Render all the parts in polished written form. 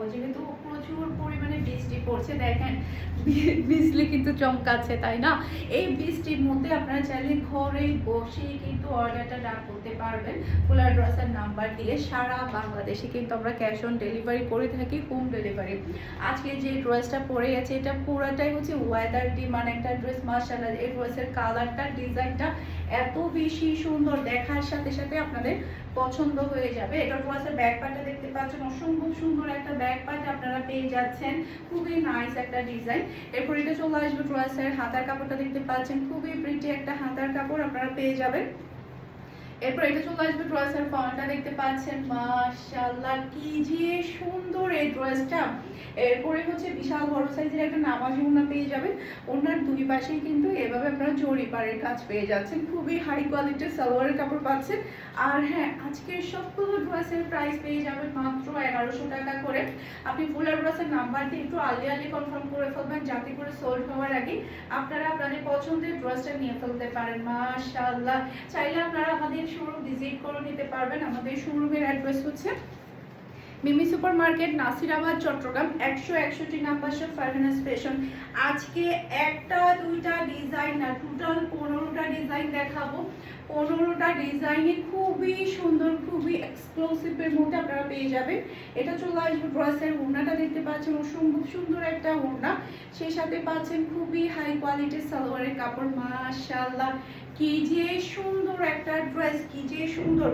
দেখাবো, যেহেতু প্রচুর পরিমাণে বৃষ্টি পড়ছে। দেখেন বিজলি কিন্তু চমকাচ্ছে, তাই না? এই বৃষ্টির মধ্যে আপনারা চাইলে ঘরে বসেই কিন্তু অর্ডারটা ডান করতে পারবেন ফুলার ড্রেসের নাম্বার দিয়ে। সারা বাংলাদেশে কিন্তু আমরা ক্যাশ অন ডেলিভারি করে থাকি, হোম ডেলিভারি। আজকে যে ড্রেসটা পরে আছে এটা পুরাটাই হচ্ছে ওয়েদার ডিমান্ড একটা ড্রেস। মাশাআল্লাহ, এই ড্রেসের কালারটা, ডিজাইনটা এত বেশি সুন্দর, দেখার সাথে সাথে আপনাদের পছন্দ হয়ে যাবে। এটা ড্রেসের ব্যাক পার্টটা দেখতে পাচ্ছেন, অসম্ভব সুন্দর একটা ব্যাক পার্ট আপনারা পেয়ে যাচ্ছেন, খুবই নাইস একটা ডিজাইন। এরপর এটা চলে আসবে ড্রেসের হাতার কাপড়টা দেখতে পাচ্ছেন, খুবই প্রিটি একটা হাতার কাপড় আপনারা পেয়ে যাবেন। এরপর এটা চলে আসবে ড্রেসের ফন্টটা দেখতে পাচ্ছেন, মাশাআল্লাহ কি যে সুন্দর এই ড্রেসটা। এরপরে হচ্ছে বিশাল বড় সাইজের একটা নামাজি ওড়না পেয়ে যাবেন। ওড়নার দুই পাশেই কিন্তু এভাবে আপনারা জরি পাড়ের কাজ পেয়ে যাচ্ছেন, খুবই হাই কোয়ালিটির সালোয়ারের কাপড় পাচ্ছেন। আর হ্যাঁ, আজকের সবগুলো ড্রেসের প্রাইস পেয়ে যাবেন মাত্র 1100 টাকা করে। আপনি ফুলার ড্রেসের নাম্বার দিয়ে একটু আর্লি কনফার্ম করে ফেলবেন, যাতে করে সোল্ড হওয়ার আগে আপনারা আপনাদের পছন্দের ড্রেসটা নিয়ে ফেলতে পারেন। মাশাআল্লাহ, চাইলে আপনারা আমাদের শোরুম ভিজিট করে নিতে পারবেন। আমাদের শোরুমের অ্যাড্রেস হচ্ছে Mimi super market, Nasirabad, Chattogram 161 number shop, Farhana's fashion. আজকে একটা দুইটা ডিজাইন না, টোটাল 15টা ডিজাইন দেখাবো। 15টা ডিজাইনে খুবই সুন্দর, খুবই এক্সক্লুসিভের মধ্যে আপনারা পেয়ে যাবেন। এটা চলে আসবে ড্রেসের ওড়নাটা দেখতে পাচ্ছেন, অসম্ভব সুন্দর একটা ওড়না, সেই সাথে পাচ্ছেন খুবই হাই কোয়ালিটির সালোয়ারের কাপড়। মাশাআল্লাহ, কি যে সুন্দর একটা ড্রেস, কি যে সুন্দর।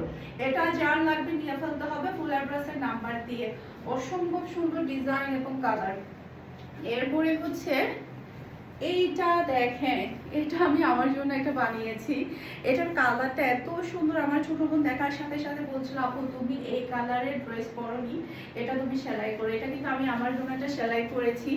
এটা যার লাগবে নিয়ে ফেলতে হবে ফুলার ড্রেসের নাম্বার দিয়ে। অসম্ভব সুন্দর ডিজাইন এবং কালার। এরপরে হচ্ছে এইটা দেখেন, এটা আমি আমার জন্য একটা বানিয়েছি। এটার কালারটা এত সুন্দর, আমার ছোট বোন দেখার সাথে সাথে বলছিল, আপু তুমি এই কালারের ড্রেস পরনি, এটা তুমি সেলাই করে। এটা কিন্তু আমি আমার জন্য একটা সেলাই করেছি।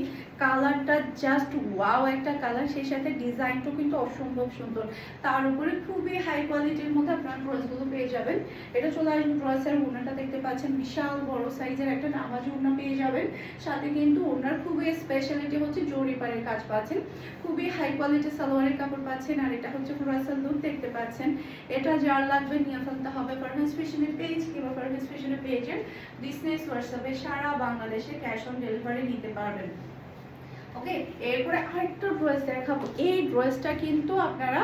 কালারটা জাস্ট ওয়াও একটা কালার, সেই সাথে ডিজাইনটাও কিন্তু অসম্ভব সুন্দর। তার উপরে খুবই হাই কোয়ালিটির মধ্যে আপনারা ড্রেসগুলো পেয়ে যাবেন। এটা চলে আসবে ড্রেসের ওড়নাটা দেখতে পাচ্ছেন, বিশাল বড় সাইজের একটা নামাজি ওড়না পেয়ে যাবেন। সাথে কিন্তু ওড়নার খুবই স্পেশালিটি হচ্ছে জরি পাড়ের কাজ পাচ্ছেন, খুবই হাই কোয়ালিটির সালোয়ারের কাপড় পাচ্ছেন। আর এটা হচ্ছে ড্রেসের লুক দেখতে পাচ্ছেন। এটা যার লাগবে নিয়ে ফেলতে হবে ফারহানাস ফ্যাশনের পেজ কিংবা ফারহানাস ফ্যাশনের পেজের বিজনেস হোয়াটসঅ্যাপে, সারা বাংলাদেশে ক্যাশ অন ডেলিভারি নিতে পারবেন। ওকে, এরপরে আরেকটা ড্রেস দেখাবো। এই ড্রেসটা কিন্তু আপনারা